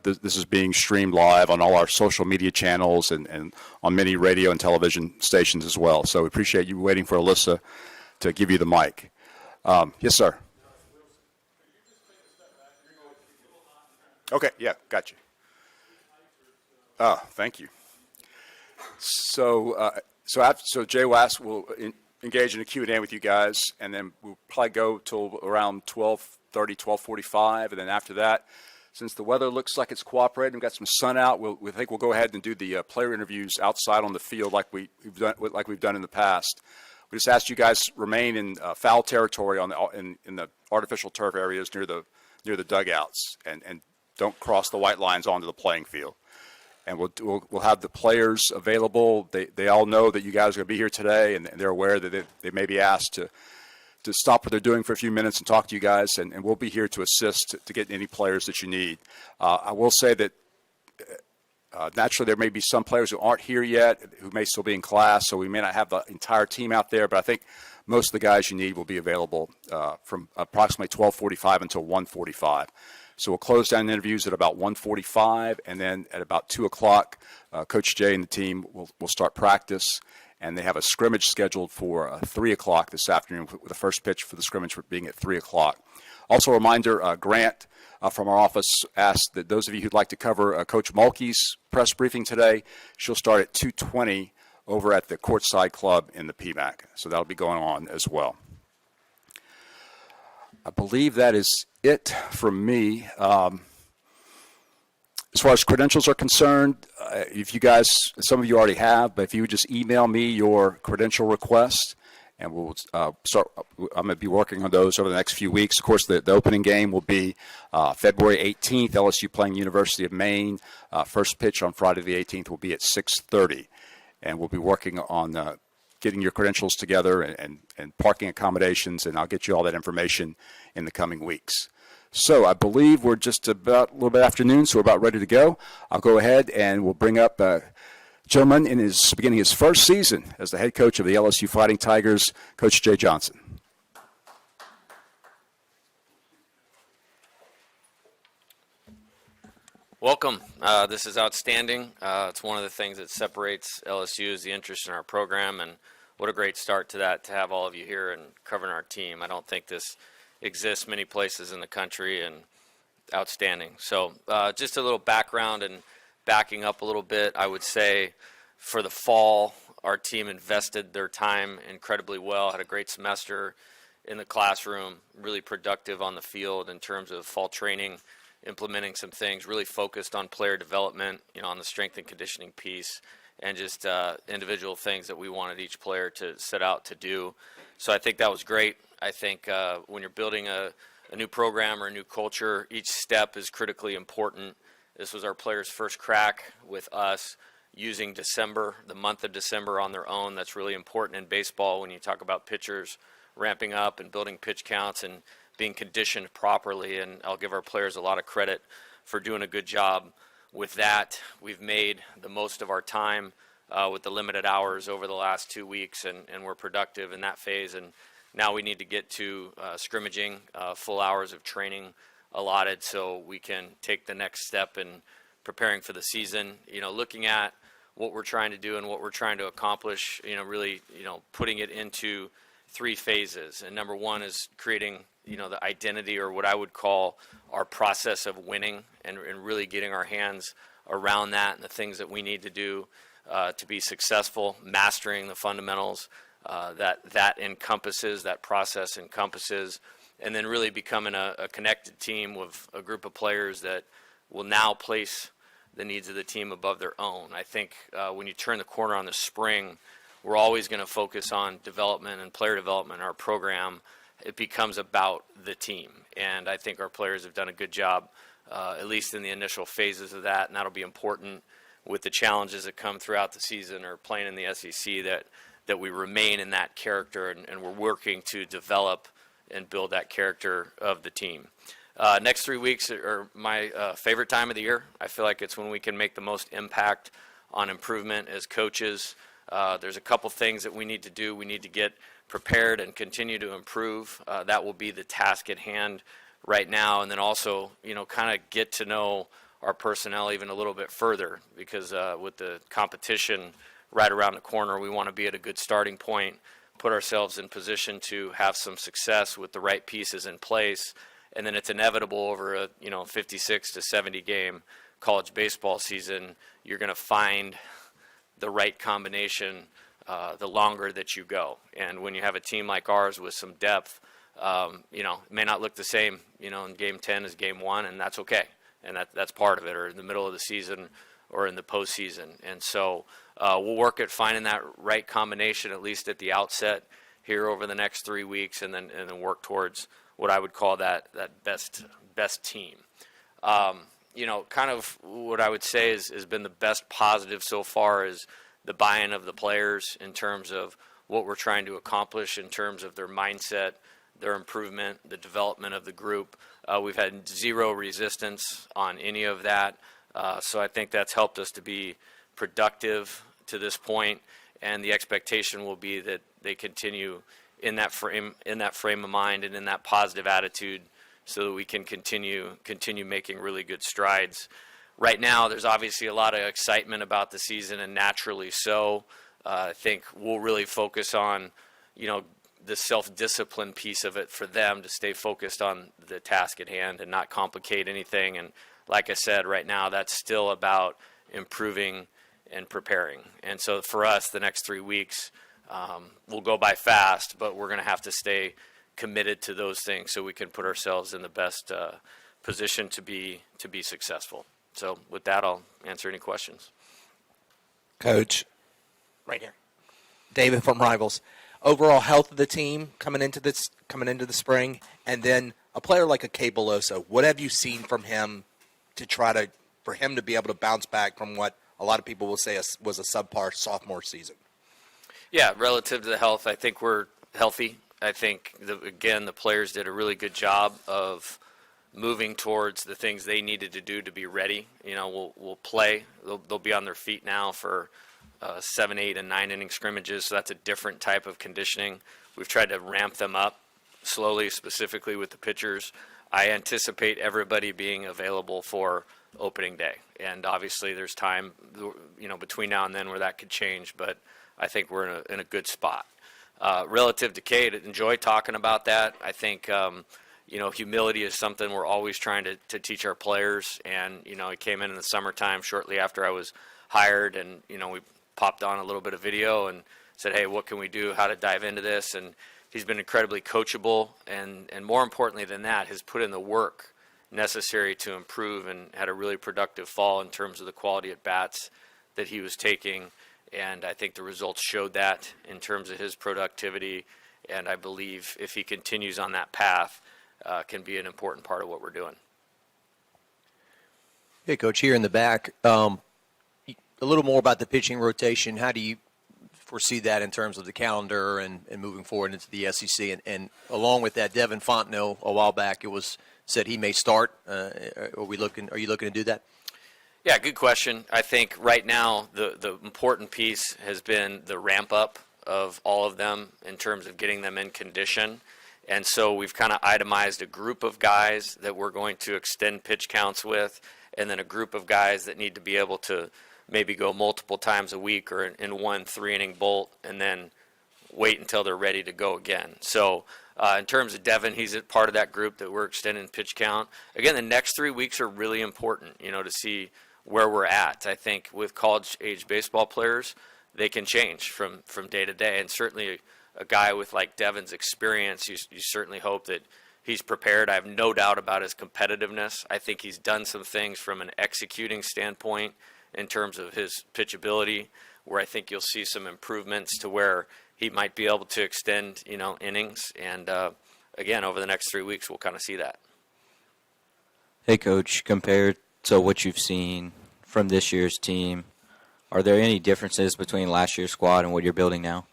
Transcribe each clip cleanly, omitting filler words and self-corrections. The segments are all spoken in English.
This is being streamed live on all our social media channels and on many radio and television stations as well. So we appreciate you waiting for Alyssa to give you the mic. Yes, sir. Okay, yeah, got you. Oh, thank you. So Jay Wass will engage in a Q&A with you guys, and then we'll probably go till around 12:30, 12:45, and then after that, since the weather looks like it's cooperating, we've got some sun out, we think we'll go ahead and do the player interviews outside on the field like we've done in the past. We just asked you guys remain in foul territory in the artificial turf areas near the dugouts, and don't cross the white lines onto the playing field. And we'll have the players available. They all know that you guys are going to be here today, and they're aware that they may be asked to stop what they're doing for a few minutes and talk to you guys, and we'll be here to assist to get any players that you need. I will say that naturally there may be some players who aren't here yet who may still be in class, so we may not have the entire team out there, but I think most of the guys you need will be available from approximately 12:45 until 1:45. So we'll close down interviews at about 1:45, and then at about 2 o'clock, Coach Jay and the team will start practice, and they have a scrimmage scheduled for 3 o'clock this afternoon, with the first pitch for the scrimmage being at 3 o'clock. Also a reminder, Grant from our office asked that those of you who'd like to cover Coach Mulkey's press briefing today, she'll start at 2:20 over at the Courtside Club in the PMAC. So that'll be going on as well. I believe that is it from me. As far as credentials are concerned, if you guys, some of you already have, but if you would just email me your credential request, and we'll start. I'm going to be working on those over the next few weeks. Of course, the opening game will be February 18th, LSU playing University of Maine. First pitch on Friday the 18th will be at 6:30, and we'll be working on getting your credentials together and parking accommodations, and I'll get you all that information in the coming weeks. So I believe we're just about a little bit after noon, so we're about ready to go. I'll go ahead and we'll bring up a gentleman beginning his first season as the head coach of the LSU Fighting Tigers, Coach Jay Johnson. Welcome. This is outstanding. It's one of the things that separates LSU is the interest in our program, and what a great start to that to have all of you here and covering our team. I don't think this exists many places in the country, and outstanding. So just a little background and backing up a little bit, I would say for the fall, our team invested their time incredibly well, had a great semester in the classroom, really productive on the field in terms of fall training, implementing some things, really focused on player development, on the strength and conditioning piece, and just individual things that we wanted each player to set out to do. So I think that was great. I think when you're building a new program or a new culture, each step is critically important. This was our players' first crack with us using December, the month of December on their own. That's really important in baseball when you talk about pitchers ramping up and building pitch counts and being conditioned properly, and I'll give our players a lot of credit for doing a good job with that. We've made the most of our time with the limited hours over the last 2 weeks, and we're productive in that phase, and now we need to get to scrimmaging, full hours of training allotted so we can take the next step in preparing for the season. Looking at what we're trying to do and what we're trying to accomplish, really, putting it into 3 phases. And number 1 is creating, the identity, or what I would call our process of winning, and really getting our hands around that and the things that we need to do to be successful, mastering the fundamentals that encompasses, that process encompasses, and then really becoming a connected team with a group of players that will now place the needs of the team above their own. I think when you turn the corner on the spring, we're always going to focus on development and player development in our program. It becomes about the team, and I think our players have done a good job, at least in the initial phases of that, and that'll be important with the challenges that come throughout the season or playing in the SEC, that we remain in that character, and we're working to develop and build that character of the team. Next 3 weeks are my favorite time of the year. I feel like it's when we can make the most impact on improvement as coaches. There's a couple things that we need to do. We need to get prepared and continue to improve. That will be the task at hand right now. And then also, kind of get to know our personnel even a little bit further because with the competition right around the corner, we want to be at a good starting point, put ourselves in position to have some success with the right pieces in place, and then it's inevitable over a 56 to 70 game college baseball season, you're going to find the right combination the longer that you go. And when you have a team like ours with some depth, it may not look the same, in game 10 as game 1, and that's okay. And that's part of it, or in the middle of the season or in the postseason. And so we'll work at finding that right combination, at least at the outset here over the next 3 weeks, and then work towards what I would call that best team. Kind of what I would say has been the best positive so far is the buy-in of the players in terms of what we're trying to accomplish in terms of their mindset, their improvement, the development of the group. We've had zero resistance on any of that, so I think that's helped us to be productive to this point, and the expectation will be that they continue in that frame of mind and in that positive attitude so that we can continue making really good strides. Right now, there's obviously a lot of excitement about the season, and naturally so. I think we'll really focus on, the self-discipline piece of it for them to stay focused on the task at hand and not complicate anything. And like I said, right now, that's still about improving and preparing. And so for us, the next 3 weeks will go by fast, but we're going to have to stay committed to those things so we can put ourselves in the best position to be successful. So with that, I'll answer any questions. Coach, right here, David from Rivals. Overall health of the team coming into the spring, and then a player like a K. Beloso. What have you seen from him for him to be able to bounce back from what a lot of people will say was a subpar sophomore season? Yeah, relative to the health, I think we're healthy. I think, the players did a really good job of moving towards the things they needed to do to be ready. We'll play. They'll be on their feet now for 7, 8, and 9 inning scrimmages, so that's a different type of conditioning. We've tried to ramp them up slowly, specifically with the pitchers. I anticipate everybody being available for opening day, and obviously there's time, between now and then where that could change, but I think we're in a good spot. Relative to Kate, I enjoy talking about that. I think, humility is something we're always trying to teach our players, and, it came in the summertime shortly after I was hired, and, we popped on a little bit of video and said, hey, what can we do, how to dive into this, and he's been incredibly coachable, and more importantly than that, has put in the work necessary to improve and had a really productive fall in terms of the quality at bats that he was taking, and I think the results showed that in terms of his productivity, and I believe if he continues on that path, can be an important part of what we're doing. Hey, Coach, here in the back, a little more about the pitching rotation. How do you foresee that in terms of the calendar and moving forward into the SEC? And along with that, Devin Fontenot, a while back, it was said he may start. Are you looking to do that? Yeah, good question. I think right now the important piece has been the ramp up of all of them in terms of getting them in condition. And so we've kind of itemized a group of guys that we're going to extend pitch counts with, and then a group of guys that need to be able to maybe go multiple times a week or in one 3-inning bolt, and then wait until they're ready to go again. So in terms of Devin, he's a part of that group that we're extending pitch count. Again, the next 3 weeks are really important, to see where we're at. I think with college-age baseball players, they can change from day to day, and certainly a guy with like Devin's experience, you certainly hope that he's prepared. I have no doubt about his competitiveness. I think he's done some things from an executing standpoint in terms of his pitchability, where I think you'll see some improvements to where he might be able to extend, innings. And again, over the next 3 weeks, we'll kind of see that. Hey, Coach, compared to what you've seen from this year's team, are there any differences between last year's squad and what you're building now?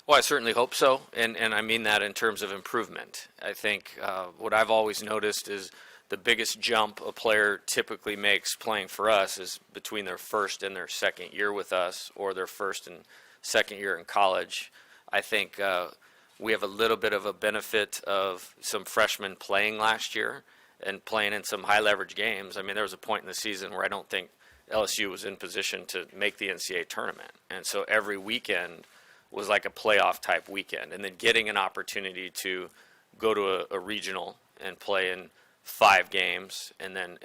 Well, I certainly hope so, and I mean that in terms of improvement. I think what I've always noticed is the biggest jump a player typically makes playing for us is between their first and their second year with us, or their first and second year in college. I think we have a little bit of a benefit of some freshmen playing last year, and playing in some high leverage games. I mean, there was a point in the season where I don't think LSU was in position to make the NCAA tournament. And so every weekend was like a playoff type weekend. And then getting an opportunity to go to a regional and play in 5 games and then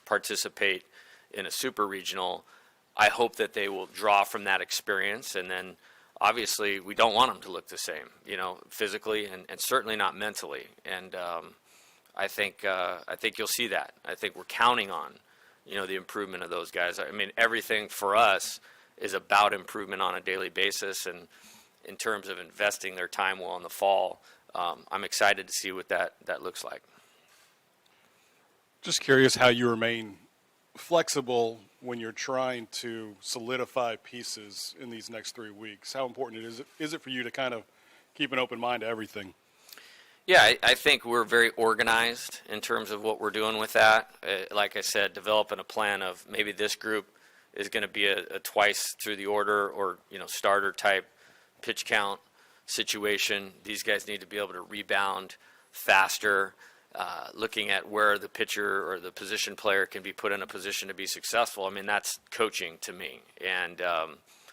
participate in a super regional, I hope that they will draw from that experience. And then obviously we don't want them to look the same, physically and certainly not mentally. And I think you'll see that. I think we're counting on, the improvement of those guys. I mean, everything for us is about improvement on a daily basis. And in terms of investing their time well in the fall, I'm excited to see what that looks like. Just curious how you remain flexible when you're trying to solidify pieces in these next 3 weeks. How important is it for you to kind of keep an open mind to everything? Yeah, I think we're very organized in terms of what we're doing with that. Like I said, developing a plan of maybe this group is going to be a twice through the order or, starter type pitch count situation. These guys need to be able to rebound faster, looking at where the pitcher or the position player can be put in a position to be successful. I mean, that's coaching to me. And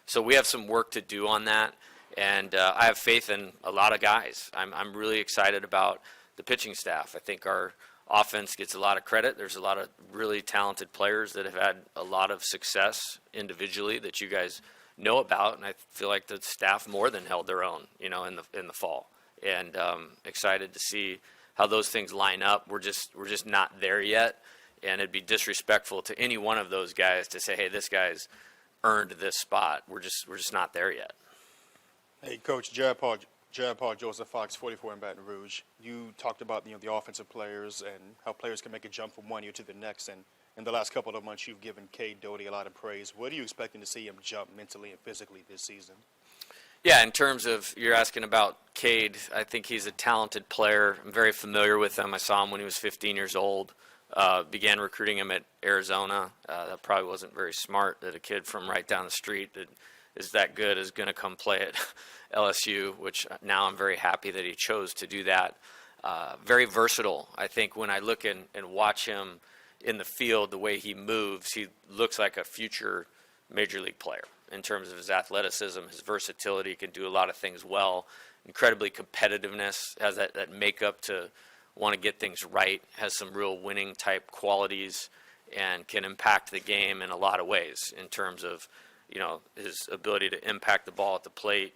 so we have some work to do on that. And I have faith in a lot of guys. I'm really excited about the pitching staff. I think our offense gets a lot of credit. There's a lot of really talented players that have had a lot of success individually that you guys know about, and I feel like the staff more than held their own, in the fall. And excited to see how those things line up. We're just not there yet, and it'd be disrespectful to any one of those guys to say, hey, this guy's earned this spot. We're just not there yet. Hey, Coach, Jared Paul, Joseph Fox, 44 in Baton Rouge. You talked about the offensive players and how players can make a jump from one year to the next. And in the last couple of months, you've given Cade Doty a lot of praise. What are you expecting to see him jump mentally and physically this season? Yeah, in terms of you're asking about Cade, I think he's a talented player. I'm very familiar with him. I saw him when he was 15 years old. Began recruiting him at Arizona. That probably wasn't very smart that a kid from right down the street that is that good is going to come play at LSU, which now I'm very happy that he chose to do that. Very versatile. I think when I look and watch him in the field, the way he moves, he looks like a future major league player in terms of his athleticism, his versatility, can do a lot of things well, incredibly competitiveness, has that makeup to want to get things right, has some real winning type qualities, and can impact the game in a lot of ways in terms of his ability to impact the ball at the plate,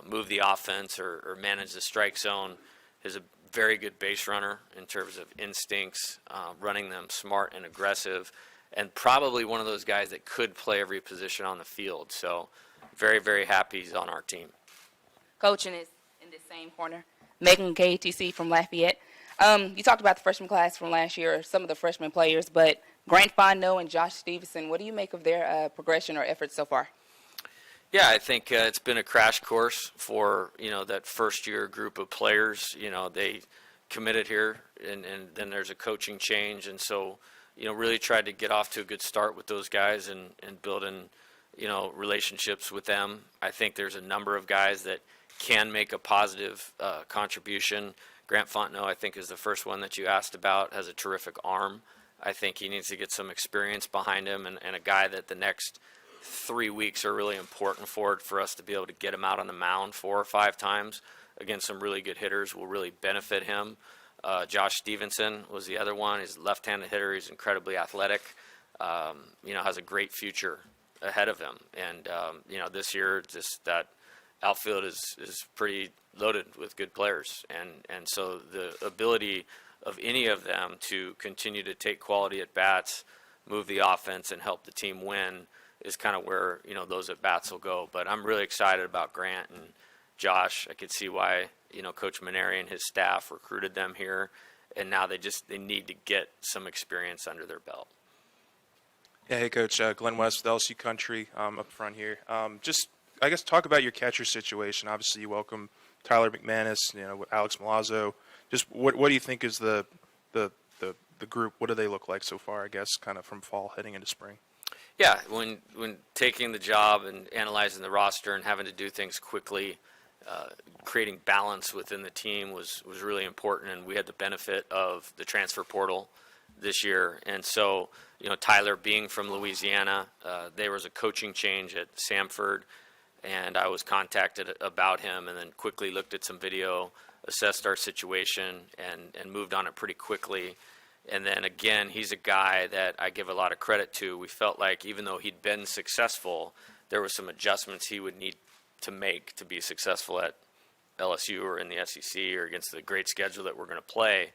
move the offense or manage the strike zone. He's a very good base runner in terms of instincts, running them smart and aggressive, and probably one of those guys that could play every position on the field. So very, very happy he's on our team. Coaching is in this same corner. Megan KTC from Lafayette. You talked about the freshman class from last year, some of the freshman players, but Grant Fontenot and Josh Stevenson, what do you make of their progression or efforts so far? Yeah, I think it's been a crash course for, that first-year group of players. They committed here, and then there's a coaching change. And so, really tried to get off to a good start with those guys and building, relationships with them. I think there's a number of guys that can make a positive contribution. Grant Fontenot, I think, is the first one that you asked about, has a terrific arm. I think he needs to get some experience behind him and a guy that the next 3 weeks are really important for us to be able to get him out on the mound 4 or 5 times against some really good hitters will really benefit him. Josh Stevenson was the other one. He's a left-handed hitter. He's incredibly athletic, has a great future ahead of him. And, this year just that outfield is pretty loaded with good players. And so the ability of any of them to continue to take quality at bats, move the offense, and help the team win is kind of where those at bats will go. But I'm really excited about Grant and Josh. I could see why Coach Maneri and his staff recruited them here, and now they need to get some experience under their belt. Yeah, hey Coach, Glenn West with LSU Country up front here. I guess talk about your catcher situation. Obviously, you welcome Tyler McManus, with Alex Milazzo. Just what do you think is the group? What do they look like so far? I guess kind of from fall heading into spring. Yeah, when taking the job and analyzing the roster and having to do things quickly, creating balance within the team was really important, and we had the benefit of the transfer portal this year. And so, Tyler being from Louisiana, there was a coaching change at Samford, and I was contacted about him and then quickly looked at some video, assessed our situation, and moved on it pretty quickly. And then again, he's a guy that I give a lot of credit to. We felt like even though he'd been successful, there were some adjustments he would need to make to be successful at LSU or in the SEC or against the great schedule that we're going to play.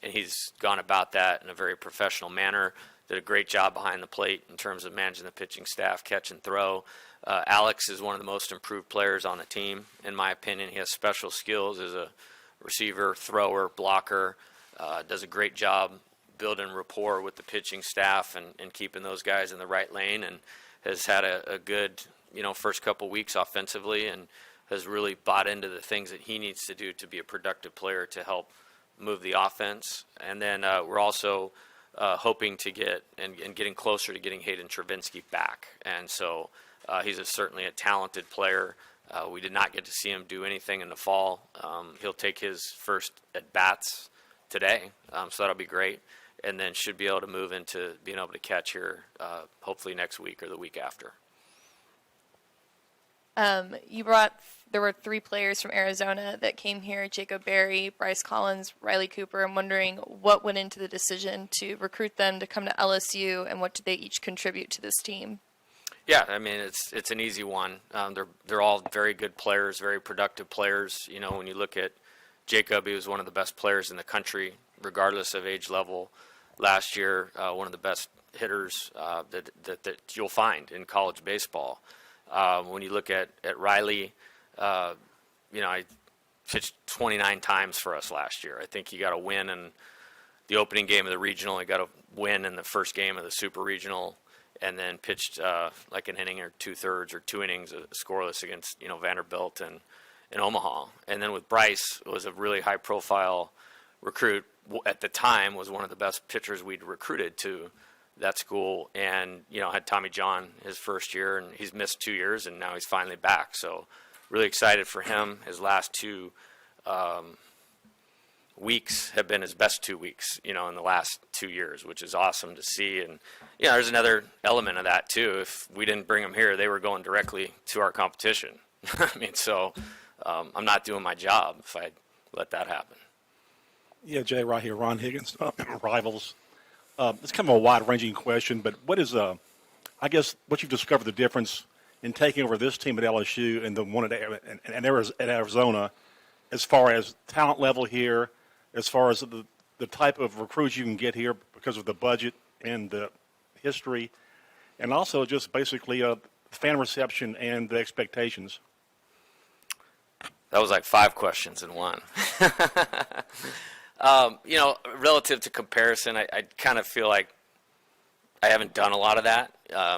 And he's gone about that in a very professional manner, did a great job behind the plate in terms of managing the pitching staff, catch and throw. Alex is one of the most improved players on the team, in my opinion. He has special skills as a receiver, thrower, blocker, does a great job building rapport with the pitching staff and keeping those guys in the right lane, and has had a good first couple weeks offensively, and has really bought into the things that he needs to do to be a productive player to help move the offense. And then we're also hoping to get and getting closer to getting Hayden Travinsky back. And so he's certainly a talented player. We did not get to see him do anything in the fall. He'll take his first at-bats today, so that'll be great. And then should be able to move into being able to catch here hopefully next week or the week after. There were 3 players from Arizona that came here: Jacob Berry, Bryce Collins, Riley Cooper. I'm wondering what went into the decision to recruit them to come to LSU, and what did they each contribute to this team? Yeah, I mean, it's an easy one. They're all very good players, very productive players. When you look at Jacob, he was one of the best players in the country, regardless of age level. Last year, one of the best hitters that you'll find in college baseball. When you look at Riley, I pitched 29 times for us last year. I think he got a win in the opening game of the regional. He got a win in the first game of the super regional, and then pitched like an inning or 2/3 or 2 innings scoreless against Vanderbilt and in Omaha. And then with Bryce, it was a really high profile recruit. At the time, was one of the best pitchers we'd recruited to that school, and had Tommy John his first year, and he's missed 2 years, and now he's finally back. So really excited for him. His last 2 weeks have been his best 2 weeks, in the last 2 years, which is awesome to see. And there's another element of that too. If we didn't bring him here, they were going directly to our competition. I mean, so I'm not doing my job if I let that happen. Yeah, Jay, right here, Ron Higgins, Rivals. It's kind of a wide-ranging question, but what is, I guess, what you've discovered the difference in taking over this team at LSU and the one at Arizona, as far as talent level here, as far as the type of recruits you can get here because of the budget and the history, and also just basically fan reception and the expectations? That was like 5 questions in one. Relative to comparison, I kind of feel like I haven't done a lot of that,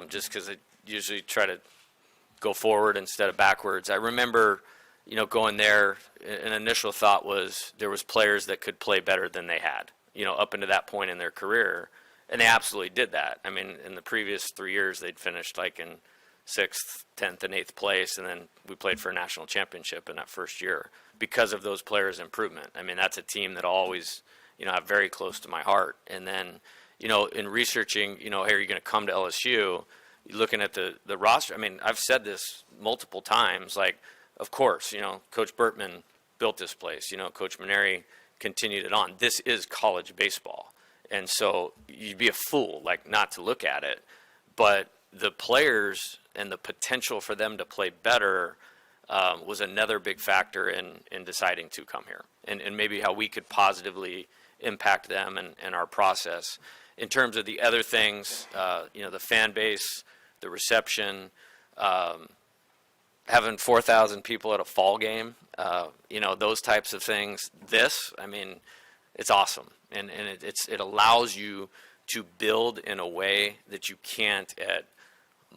just because I usually try to go forward instead of backwards. I remember, going there, an initial thought was there was players that could play better than they had, up into that point in their career, and they absolutely did that. I mean, in the previous 3 years, they'd finished like in 6th, 10th, and 8th place, and then we played for a national championship in that first year because of those players' improvement. I mean, that's a team that I'll always, have very close to my heart. And then, in researching, hey, are you going to come to LSU? Looking at the roster, I mean, I've said this multiple times, like, of course, Coach Burtman built this place. Coach Maneri continued it on. This is college baseball. And so you'd be a fool, like, not to look at it. But the players and the potential for them to play better was another big factor in deciding to come here, and maybe how we could positively impact them and our process. In terms of the other things, the fan base, the reception, having 4,000 people at a fall game, those types of things. I mean, it's awesome, and it allows you to build in a way that you can't at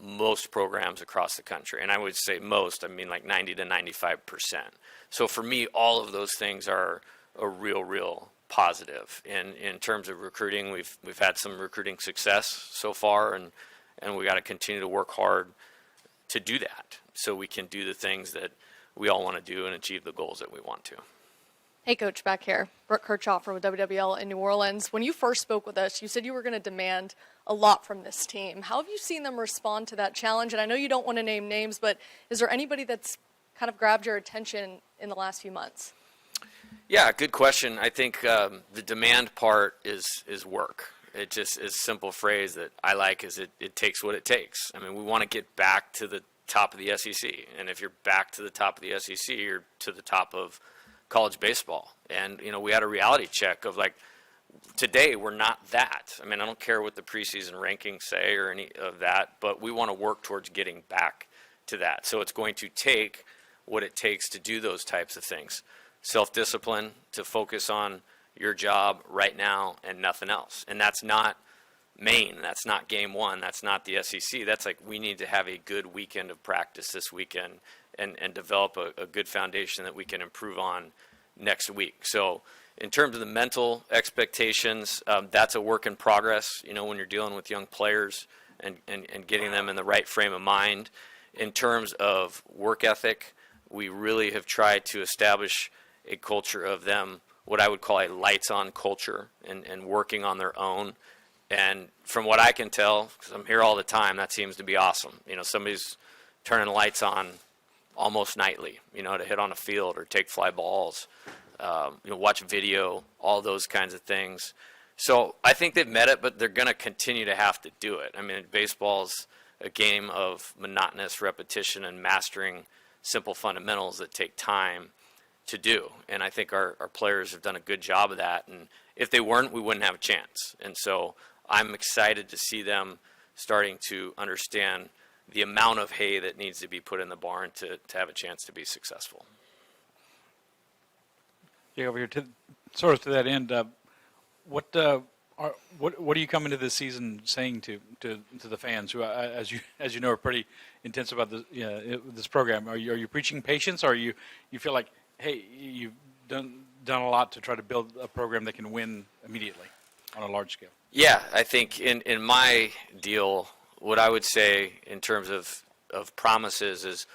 most programs across the country. And I would say most, I mean like 90 to 95%. So for me, all of those things are a real positive. And in terms of recruiting, we've had some recruiting success so far, and we got to continue to work hard to do that so we can do the things that we all want to do and achieve the goals that we want to. Hey, Coach, back here. Brooke Kirchhoffer with WWL in New Orleans. When you first spoke with us, you said you were going to demand a lot from this team. How have you seen them respond to that challenge? And I know you don't want to name names, but is there anybody that's kind of grabbed your attention in the last few months? Yeah, good question. I think the demand part is work. It just is a simple phrase that I like is it takes what it takes. I mean, we want to get back to the top of the SEC. And if you're back to the top of the SEC, you're to the top of college baseball. And, we had a reality check of like, today we're not that. I mean, I don't care what the preseason rankings say or any of that, but we want to work towards getting back to that. So it's going to take what it takes to do those types of things. Self-discipline, to focus on your job right now and nothing else. And that's not Maine. That's not game one. That's not the SEC. That's like we need to have a good weekend of practice this weekend and develop a good foundation that we can improve on next week. So in terms of the mental expectations, that's a work in progress, when you're dealing with young players and getting them in the right frame of mind. In terms of work ethic, we really have tried to establish a culture of them, what I would call a lights-on culture, and working on their own. And from what I can tell, because I'm here all the time, that seems to be awesome. Somebody's turning the lights on almost nightly, to hit on a field or take fly balls, watch video, all those kinds of things. So I think they've met it, but they're going to continue to have to do it. I mean, baseball's a game of monotonous repetition and mastering simple fundamentals that take time to do. And I think our players have done a good job of that. And if they weren't, we wouldn't have a chance. And so I'm excited to see them starting to understand the amount of hay that needs to be put in the barn to have a chance to be successful. Yeah, over here to that end, what are you coming to this season saying to the fans who, as you know, are pretty intense about this program? Are you preaching patience, or you feel like, hey, you've done a lot to try to build a program that can win immediately on a large scale? Yeah, I think in my deal, what I would say in terms of promises is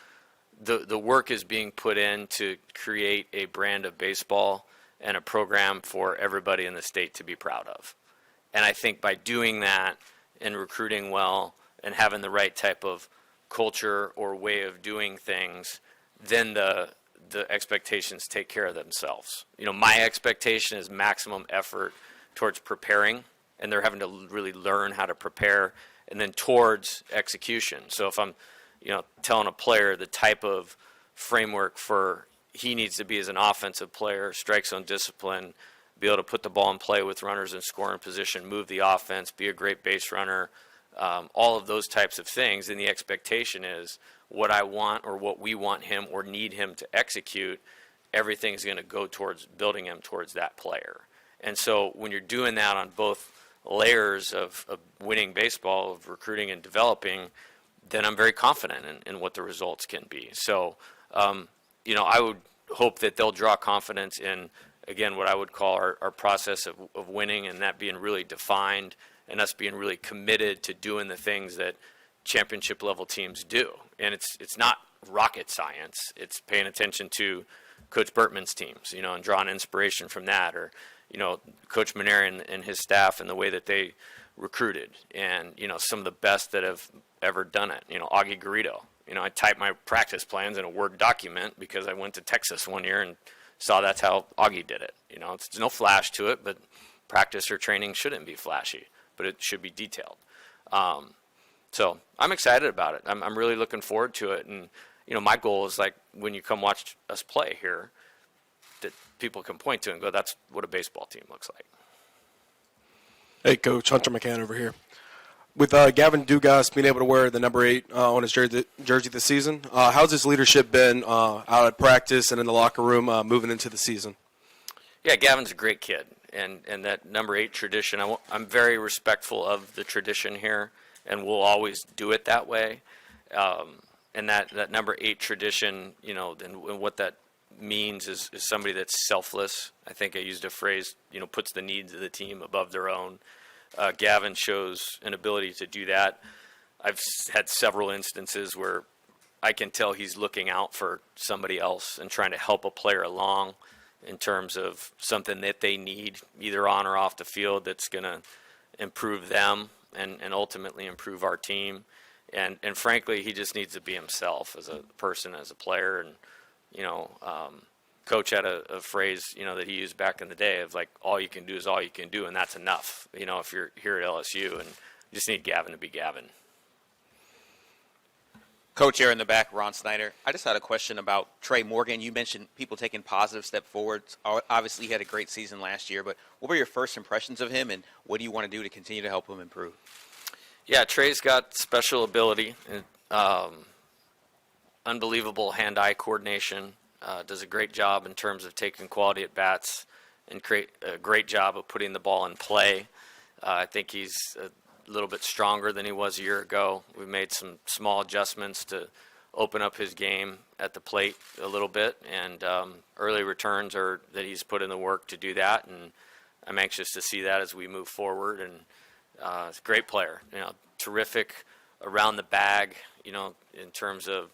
the work is being put in to create a brand of baseball and a program for everybody in the state to be proud of. And I think by doing that and recruiting well and having the right type of culture or way of doing things, then the expectations take care of themselves. My expectation is maximum effort towards preparing, and they're having to really learn how to prepare, and then towards execution. So if I'm, telling a player the type of framework for he needs to be as an offensive player, strike zone discipline, be able to put the ball in play with runners in scoring position, move the offense, be a great base runner, all of those types of things, and the expectation is what I want or what we want him or need him to execute, everything's going to go towards building him towards that player. And so when you're doing that on both layers of winning baseball, of recruiting and developing, then I'm very confident in what the results can be. So, I would hope that they'll draw confidence in, again, what I would call our process of winning, and that being really defined and us being really committed to doing the things that championship level teams do. And it's not rocket science. It's paying attention to Coach Bertman's teams, and drawing inspiration from that, or, Coach Maneri and his staff and the way that they recruited, and, some of the best that have ever done it. Augie Garrido. I typed my practice plans in a Word document because I went to Texas one year and saw that's how Augie did it. It's no flash to it, but practice or training shouldn't be flashy, but it should be detailed. So I'm excited about it. I'm really looking forward to it. And, my goal is like when you come watch us play here, that people can point to and go, that's what a baseball team looks like. Hey, Coach, Hunter McCann over here. With Gavin Dugas being able to wear the number 8 on his jersey this season, how's his leadership been out at practice and in the locker room moving into the season? Yeah, Gavin's a great kid, and that number 8 tradition, I'm very respectful of the tradition here, and we'll always do it that way. And that number 8 tradition, and what that means is somebody that's selfless. I think I used a phrase, puts the needs of the team above their own. Gavin shows an ability to do that. I've had several instances where I can tell he's looking out for somebody else and trying to help a player along in terms of something that they need, either on or off the field, that's going to improve them and ultimately improve our team. And frankly, he just needs to be himself as a person, as a player. And, Coach had a phrase, that he used back in the day of like, all you can do is all you can do, and that's enough, if you're here at LSU, and you just need Gavin to be Gavin. Coach here in the back, Ron Snyder. I just had a question about Trey Morgan. You mentioned people taking positive step forwards. Obviously, he had a great season last year, but what were your first impressions of him, and what do you want to do to continue to help him improve? Yeah, Trey's got special ability, unbelievable hand-eye coordination, does a great job in terms of taking quality at bats, and create a great job of putting the ball in play. I think he's a little bit stronger than he was a year ago. We made some small adjustments to open up his game at the plate a little bit, and early returns are that he's put in the work to do that, and I'm anxious to see that as we move forward. And he's a great player, terrific around the bag, in terms of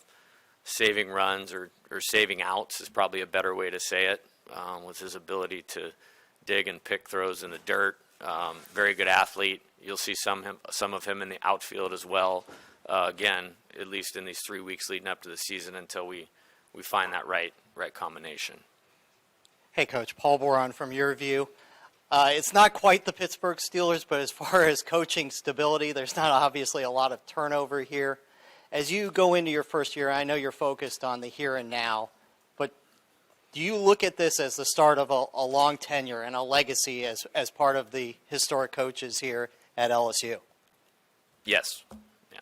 saving runs or saving outs is probably a better way to say it, with his ability to dig and pick throws in the dirt. Very good athlete. You'll see some of him in the outfield as well. Again, at least in these 3 weeks leading up to the season until we find that right combination. Hey, Coach. Paul Boron from Your View. It's not quite the Pittsburgh Steelers, but as far as coaching stability, there's not obviously a lot of turnover here. As you go into your first year, I know you're focused on the here and now, but do you look at this as the start of a long tenure and a legacy as part of the historic coaches here at LSU? Yes. Yeah.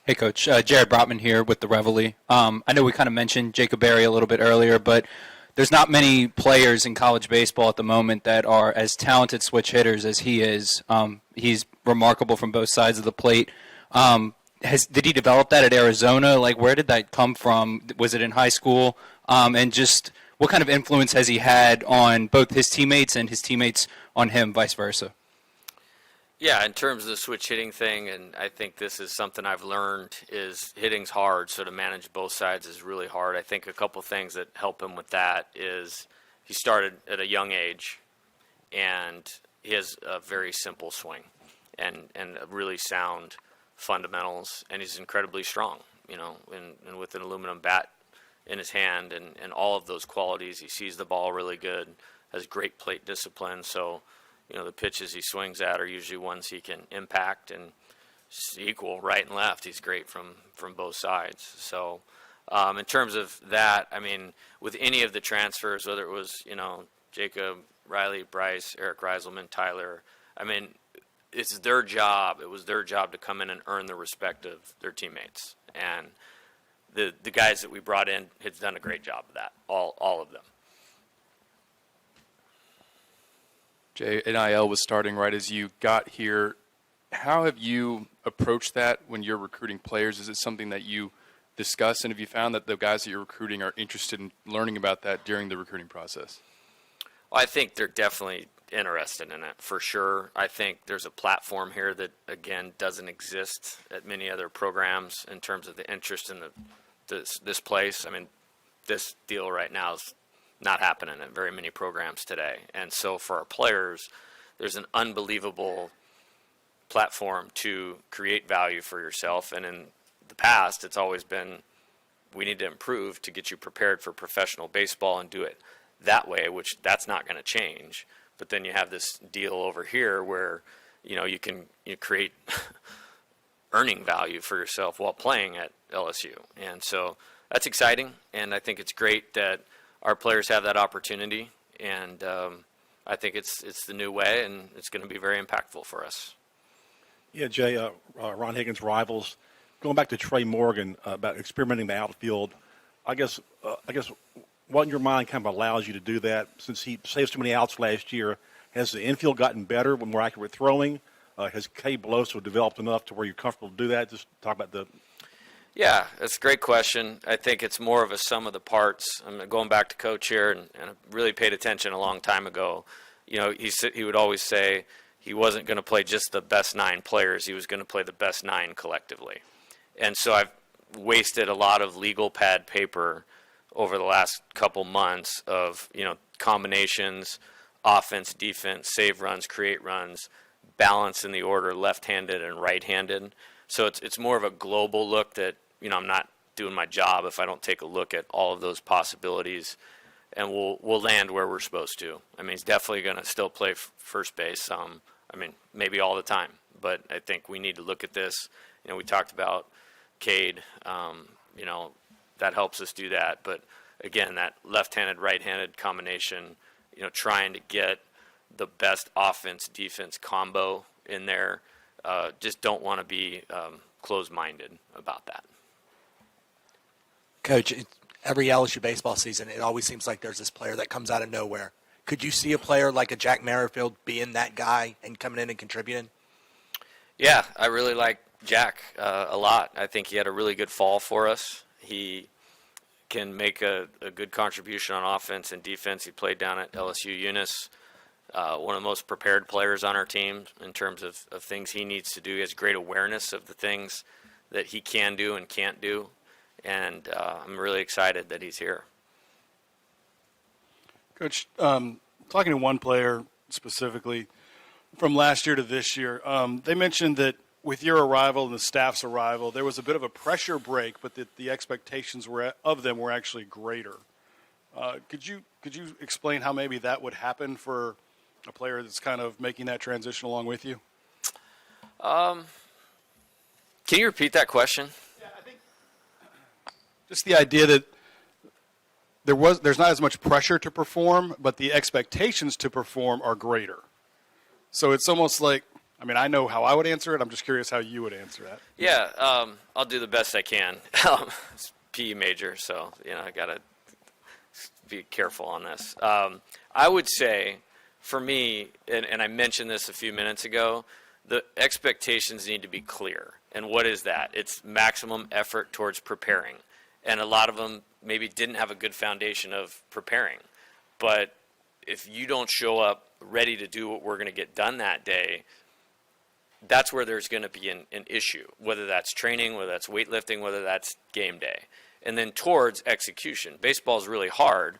Hey, Coach. Jared Brotman here with the Reveille. I know we kind of mentioned Jacob Berry a little bit earlier, but there's not many players in college baseball at the moment that are as talented switch hitters as he is. He's remarkable from both sides of the plate. Did he develop that at Arizona? Like, where did that come from? Was it in high school? And just what kind of influence has he had on both his teammates and his teammates on him, vice versa? Yeah, in terms of the switch hitting thing, and I think this is something I've learned, is hitting's hard, so to manage both sides is really hard. I think a couple things that help him with that is he started at a young age, and he has a very simple swing and really sound fundamentals, and he's incredibly strong, and with an aluminum bat in his hand and all of those qualities. He sees the ball really good, has great plate discipline, so the pitches he swings at are usually ones he can impact and equal right and left. He's great from both sides. So in terms of that, I mean, with any of the transfers, whether it was, Jacob, Riley, Bryce, Eric Reiselman, Tyler, I mean, it's their job. It was their job to come in and earn the respect of their teammates. And the guys that we brought in have done a great job of that, all of them. Jay, NIL was starting right as you got here. How have you approached that when you're recruiting players? Is it something that you discuss, and have you found that the guys that you're recruiting are interested in learning about that during the recruiting process? Well, I think they're definitely interested in it, for sure. I think there's a platform here that, again, doesn't exist at many other programs in terms of the interest in this place. I mean, this deal right now is not happening at very many programs today. And so for our players, there's an unbelievable platform to create value for yourself. And in the past, it's always been, we need to improve to get you prepared for professional baseball and do it that way, which that's not going to change. But then you have this deal over here where, you create earning value for yourself while playing at LSU. And so that's exciting. And I think it's great that our players have that opportunity, and I think it's the new way, and it's going to be very impactful for us. Yeah, Jay, Ron Higgins, Rivals. Going back to Trey Morgan about experimenting the outfield, I guess what in your mind kind of allows you to do that? Since he saved so many outs last year, has the infield gotten better with more accurate throwing? Has K. Beloso developed enough to where you're comfortable to do that? Just talk about the. Yeah, that's a great question. I think it's more of a sum of the parts. I'm going back to Coach here, and I really paid attention a long time ago. He would always say he wasn't going to play just the best 9 players. He was going to play the best 9 collectively. And so I've wasted a lot of legal pad paper over the last couple months of, combinations, offense, defense, save runs, create runs, balance in the order left-handed and right-handed. So it's more of a global look that, I'm not doing my job if I don't take a look at all of those possibilities, and we'll land where we're supposed to. I mean, he's definitely going to still play first base maybe all the time, but I think we need to look at this. We talked about Cade, that helps us do that. But again, that left-handed, right-handed combination, trying to get the best offense-defense combo in there, just don't want to be closed-minded about that. Coach, every LSU baseball season, it always seems like there's this player that comes out of nowhere. Could you see a player like a Jack Merrifield being that guy and coming in and contributing? Yeah, I really like Jack a lot. I think he had a really good fall for us. He can make a good contribution on offense and defense. He played down at LSU Eunice, one of the most prepared players on our team in terms of things he needs to do. He has great awareness of the things that he can do and can't do, and I'm really excited that he's here. Coach, talking to one player specifically from last year to this year, they mentioned that with your arrival and the staff's arrival, there was a bit of a pressure break, but that the expectations of them were actually greater. Could you explain how maybe that would happen for a player that's kind of making that transition along with you? Can you repeat that question? Yeah, I think just the idea that there's not as much pressure to perform, but the expectations to perform are greater. So it's almost like, I know how I would answer it. I'm just curious how you would answer that. Yeah, I'll do the best I can. It's PE major, so I got to be careful on this. I would say, for me, and I mentioned this a few minutes ago, the expectations need to be clear. And what is that? It's maximum effort towards preparing. And a lot of them maybe didn't have a good foundation of preparing. But if you don't show up ready to do what we're going to get done that day, that's where there's going to be an issue, whether that's training, whether that's weightlifting, whether that's game day. And then towards execution. Baseball is really hard,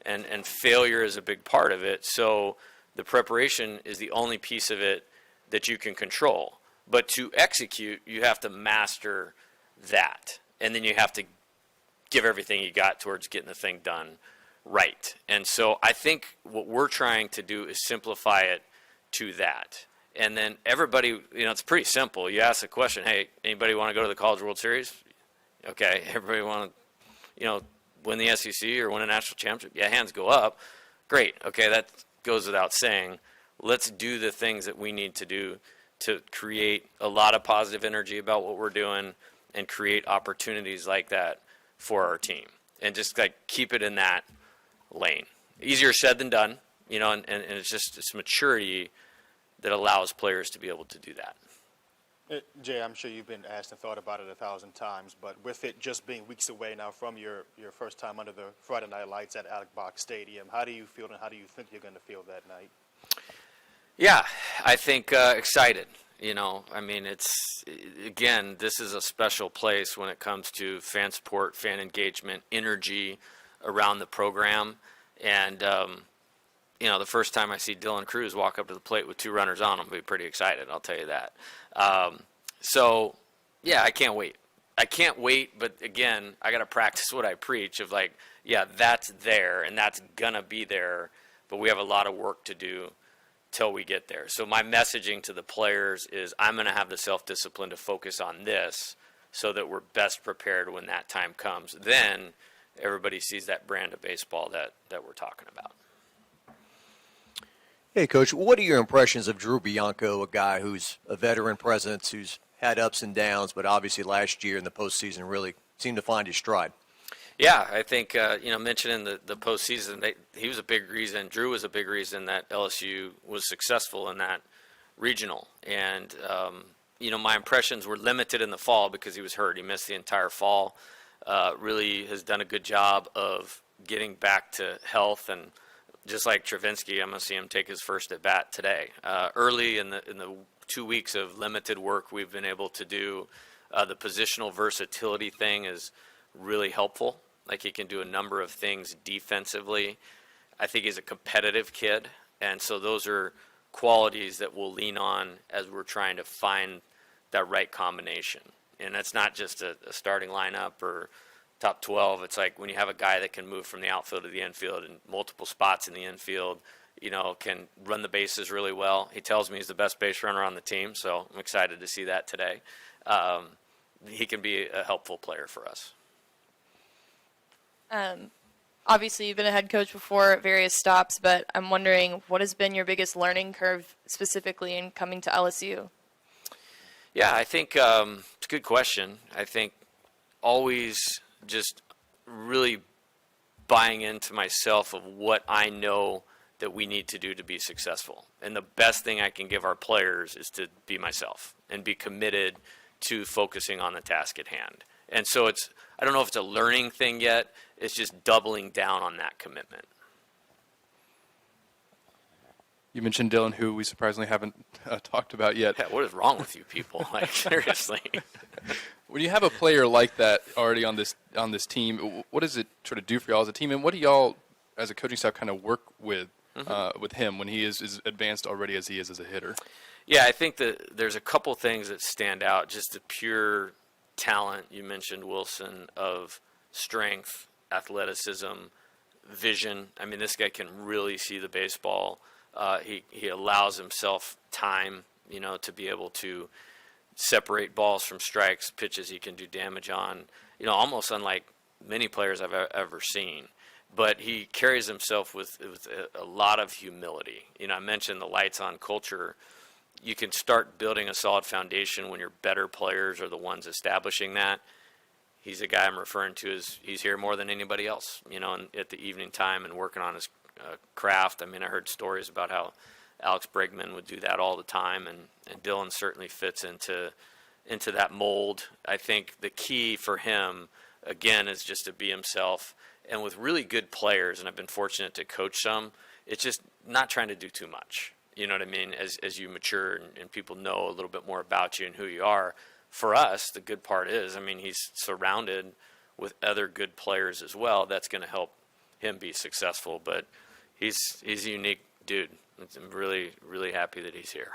and failure is a big part of it. So the preparation is the only piece of it that you can control. But to execute, you have to master that. And then you have to give everything you got towards getting the thing done right. And so I think what we're trying to do is simplify it to that. And then everybody, it's pretty simple. You ask a question, hey, anybody want to go to the College World Series? Okay, everybody want to, win the SEC or win a national championship? Yeah, hands go up. Great. Okay, that goes without saying. Let's do the things that we need to do to create a lot of positive energy about what we're doing and create opportunities like that for our team. And just keep it in that lane. Easier said than done, and it's maturity that allows players to be able to do that. Jay, I'm sure you've been asked and thought about it 1,000 times, but with it just being weeks away now from your first time under the Friday Night Lights at Alec Box Stadium, how do you feel and how do you think you're going to feel that night? Yeah, I think excited. This is a special place when it comes to fan support, fan engagement, energy around the program. And, the first time I see Dylan Cruz walk up to the plate with 2 runners on him, I'll be pretty excited, I'll tell you that. I can't wait. I can't wait, but again, I got to practice what I preach of that's there and that's going to be there, but we have a lot of work to do till we get there. So my messaging to the players is I'm going to have the self-discipline to focus on this so that we're best prepared when that time comes. Then everybody sees that brand of baseball that we're talking about. Hey, Coach, what are your impressions of Drew Bianco, a guy who's a veteran presence, who's had ups and downs, but obviously last year in the postseason really seemed to find his stride? Yeah, I think, mentioning the postseason, he was a big reason, Drew was a big reason that LSU was successful in that regional. And, my impressions were limited in the fall because he was hurt. He missed the entire fall. Really has done a good job of getting back to health and just like Travinsky, I'm going to see him take his first at bat today. Early in the 2 weeks of limited work we've been able to do, the positional versatility thing is really helpful. Like, he can do a number of things defensively. I think he's a competitive kid, and so those are qualities that we'll lean on as we're trying to find that right combination. And that's not just a starting lineup or top 12. It's like when you have a guy that can move from the outfield to the infield and multiple spots in the infield, can run the bases really well. He tells me he's the best base runner on the team, so I'm excited to see that today. He can be a helpful player for us. Obviously, you've been a head coach before at various stops, but I'm wondering, what has been your biggest learning curve specifically in coming to LSU? Yeah, I think it's a good question. I think always just really buying into myself of what I know that we need to do to be successful. And the best thing I can give our players is to be myself and be committed to focusing on the task at hand. And so I don't know if it's a learning thing yet. It's just doubling down on that commitment. You mentioned Dylan, who we surprisingly haven't talked about yet. Yeah, what is wrong with you people? Like, seriously. When you have a player like that already on this team, what does it sort of do for y'all as a team, and what do y'all as a coaching staff kind of work with him when he is advanced already as he is as a hitter? Yeah, I think that there's a couple things that stand out. Just the pure talent, you mentioned Wilson, of strength, athleticism, vision. I mean, this guy can really see the baseball. He allows himself time, to be able to separate balls from strikes, pitches he can do damage on, almost unlike many players I've ever seen. But he carries himself with a lot of humility. I mentioned the lights on culture. You can start building a solid foundation when your better players are the ones establishing that. He's a guy I'm referring to as he's here more than anybody else, at the evening time and working on his craft. I mean, I heard stories about how Alex Bregman would do that all the time, and Dylan certainly fits into that mold. I think the key for him, again, is just to be himself. And with really good players, and I've been fortunate to coach some, it's just not trying to do too much. You know what I mean? As you mature and people know a little bit more about you and who you are. For us, the good part is, he's surrounded with other good players as well. That's going to help him be successful. But he's a unique dude. I'm really, really happy that he's here.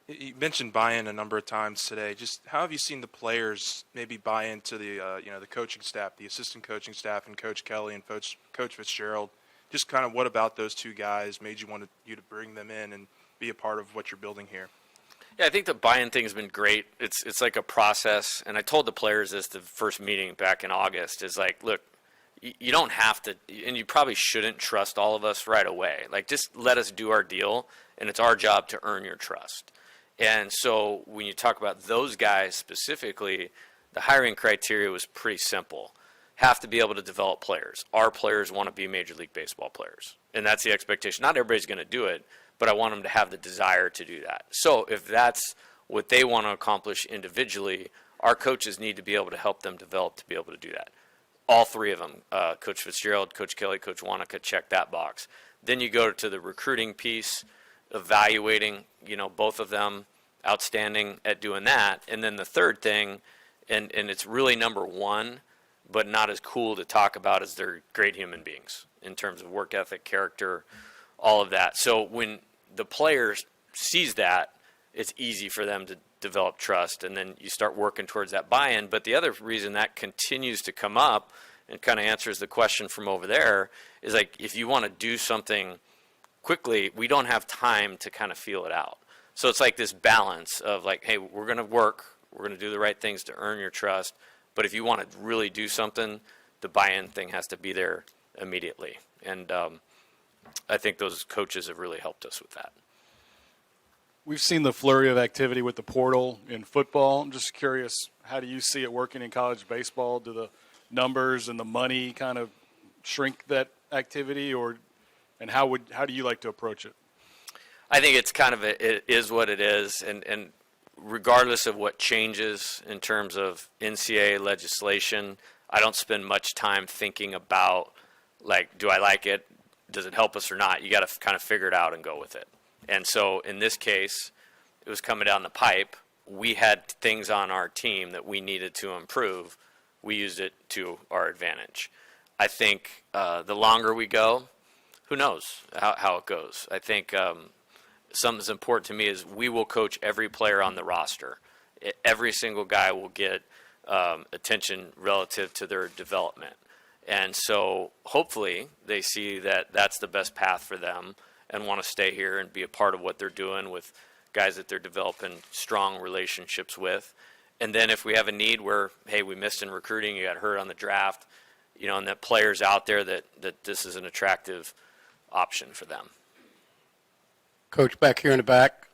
You mentioned buy-in a number of times today. Just how have you seen the players maybe buy into the the coaching staff, the assistant coaching staff, and Coach Kelly and Coach Fitzgerald? Just kind of what about those two guys made you want you to bring them in and be a part of what you're building here? Yeah, I think the buy-in thing has been great. It's like a process, and I told the players this the first meeting back in August, is like, look, you don't have to, and you probably shouldn't trust all of us right away. Like, just let us do our deal, and it's our job to earn your trust. And so when you talk about those guys specifically, the hiring criteria was pretty simple. Have to be able to develop players. Our players want to be Major League Baseball players, and that's the expectation. Not everybody's going to do it, but I want them to have the desire to do that. So if that's what they want to accomplish individually, our coaches need to be able to help them develop to be able to do that. All three of them, Coach Fitzgerald, Coach Kelly, Coach Wanaka, check that box. Then you go to the recruiting piece, evaluating, both of them, outstanding at doing that. And then the third thing, and it's really number one, but not as cool to talk about, as they're great human beings in terms of work ethic, character, all of that. So when the player sees that, it's easy for them to develop trust, and then you start working towards that buy-in. But the other reason that continues to come up and kind of answers the question from over there is, like, if you want to do something quickly, we don't have time to kind of feel it out. So it's like this balance of, like, hey, we're going to work, we're going to do the right things to earn your trust, but if you want to really do something, the buy-in thing has to be there immediately. And I think those coaches have really helped us with that. We've seen the flurry of activity with the portal in football. I'm just curious, how do you see it working in college baseball? Do the numbers and the money kind of shrink that activity, and how do you like to approach it? I think it's kind of it is what it is, and regardless of what changes in terms of NCAA legislation, I don't spend much time thinking about, like, do I like it? does it help us or not? You got to kind of figure it out and go with it. And so in this case, it was coming down the pipe. We had things on our team that we needed to improve. We used it to our advantage. I think the longer we go, who knows how it goes. I think something that's important to me is we will coach every player on the roster. Every single guy will get attention relative to their development. And so hopefully they see that that's the best path for them and want to stay here and be a part of what they're doing with guys that they're developing strong relationships with. And then if we have a need where, hey, we missed in recruiting, you got hurt on the draft, and that players out there that this is an attractive option for them. Coach, back here in the back,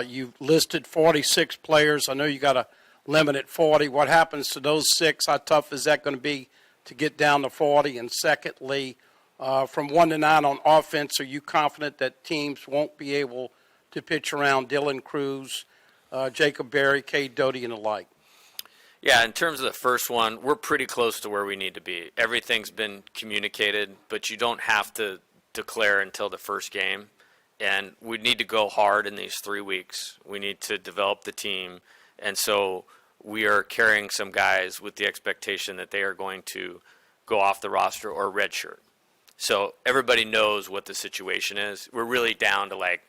you've listed 46 players. I know you got a limit at 40. What happens to those 6? How tough is that going to be to get down to 40? And secondly, from 1 to 9 on offense, are you confident that teams won't be able to pitch around Dylan Cruz, Jacob Berry, Cade Doty, and the like? Yeah, in terms of the first one, we're pretty close to where we need to be. Everything's been communicated, but you don't have to declare until the first game. And we need to go hard in these 3 weeks. We need to develop the team. And so we are carrying some guys with the expectation that they are going to go off the roster or redshirt. So everybody knows what the situation is. We're really down to like,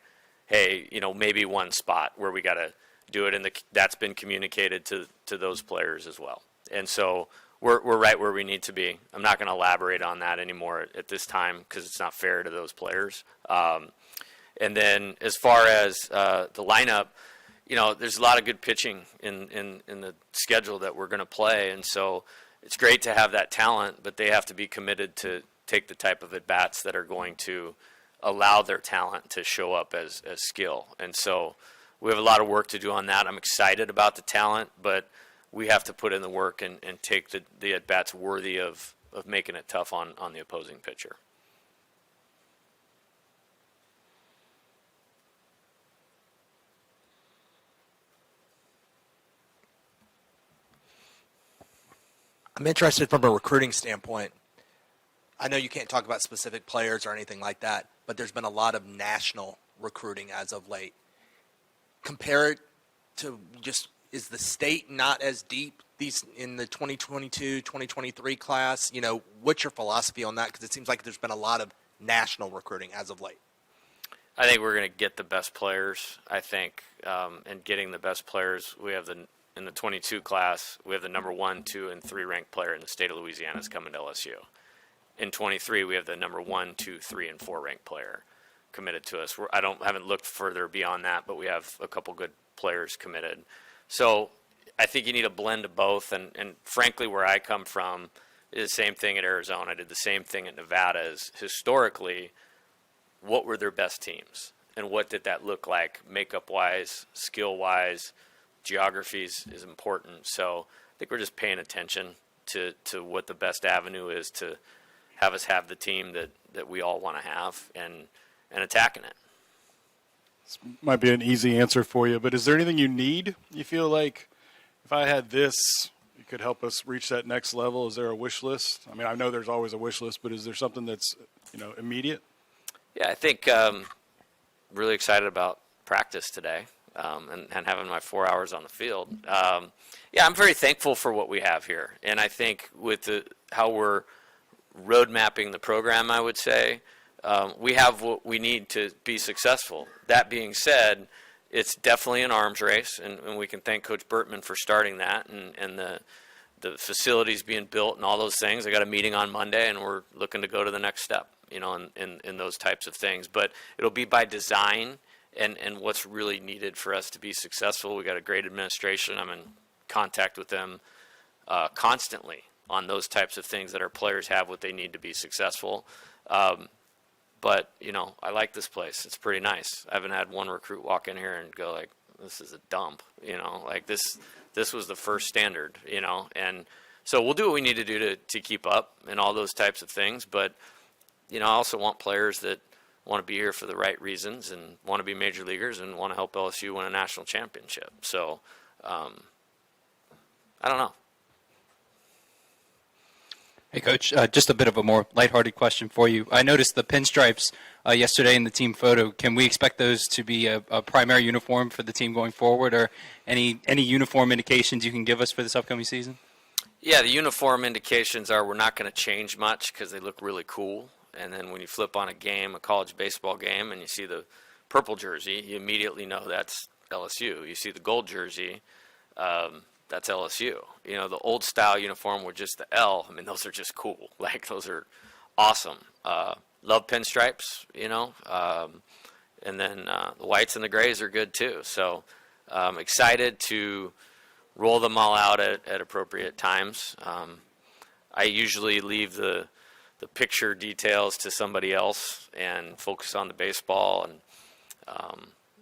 hey, maybe one spot where we got to do it, and that's been communicated to those players as well. And so we're right where we need to be. I'm not going to elaborate on that anymore at this time because it's not fair to those players. And then as far as the lineup, there's a lot of good pitching in the schedule that we're going to play, and so it's great to have that talent, but they have to be committed to take the type of at-bats that are going to allow their talent to show up as skill. And so we have a lot of work to do on that. I'm excited about the talent, but we have to put in the work and take the at-bats worthy of making it tough on the opposing pitcher. I'm interested from a recruiting standpoint. I know you can't talk about specific players or anything like that, but there's been a lot of national recruiting as of late. Compare it to just, is the state not as deep these in the 2022, 2023 class? What's your philosophy on that? Because it seems like there's been a lot of national recruiting as of late. I think we're going to get the best players. I think, and getting the best players, we have in the 22 class, we have the number 1, 2, and 3 ranked player in the state of Louisiana is coming to LSU. In 23, we have the number 1, 2, 3, and 4 ranked player committed to us. I haven't looked further beyond that, but we have a couple good players committed. So I think you need a blend of both. And frankly, where I come from is the same thing at Arizona. I did the same thing at Nevada. Is historically, what were their best teams? And what did that look like makeup-wise, skill-wise? Geography is important. So I think we're just paying attention to what the best avenue is to have us have the team that we all want to have and attacking it. This might be an easy answer for you, but is there anything you feel like if I had this, it could help us reach that next level? Is there a wish list? I mean, I know there's always a wish list, but is there something that's, immediate? Yeah, I think really excited about practice today and having my 4 hours on the field. Yeah, I'm very thankful for what we have here. And I think with how we're road mapping the program, I would say, we have what we need to be successful. That being said, it's definitely an arms race, and we can thank Coach Burtman for starting that and the facilities being built and all those things. I got a meeting on Monday, and we're looking to go to the next step, in those types of things. But it'll be by design and what's really needed for us to be successful. We got a great administration. I'm in contact with them constantly on those types of things that our players have what they need to be successful. But, I like this place. It's pretty nice. I haven't had one recruit walk in here and go like, this is a dump, like this was the first standard, and so we'll do what we need to do to keep up and all those types of things. But, I also want players that want to be here for the right reasons and want to be major leaguers and want to help LSU win a national championship. So, I don't know. Hey, Coach. Just a bit of a more lighthearted question for you. I noticed the pinstripes yesterday in the team photo. Can we expect those to be a primary uniform for the team going forward, or any uniform indications you can give us for this upcoming season? Yeah, the uniform indications are we're not going to change much because they look really cool. And then when you flip on a college baseball game, and you see the purple jersey, you immediately know that's LSU. You see the gold jersey, that's LSU. You know, the old style uniform with just the L, I mean, those are just cool. Like, those are awesome. Love pinstripes, you know. And then the whites and the grays are good too. So excited to roll them all out at appropriate times. I usually leave the picture details to somebody else and focus on the baseball. And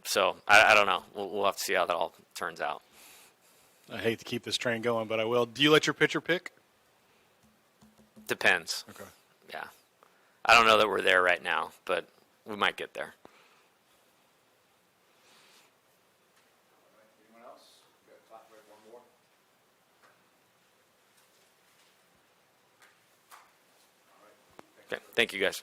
so I don't know. We'll have to see how that all turns out. I hate to keep this train going, but I will. Do you let your pitcher pick? Depends. Okay. Yeah. I don't know that we're there right now, but we might get there. Anyone else? We got time for one more. Okay. Thank you, guys.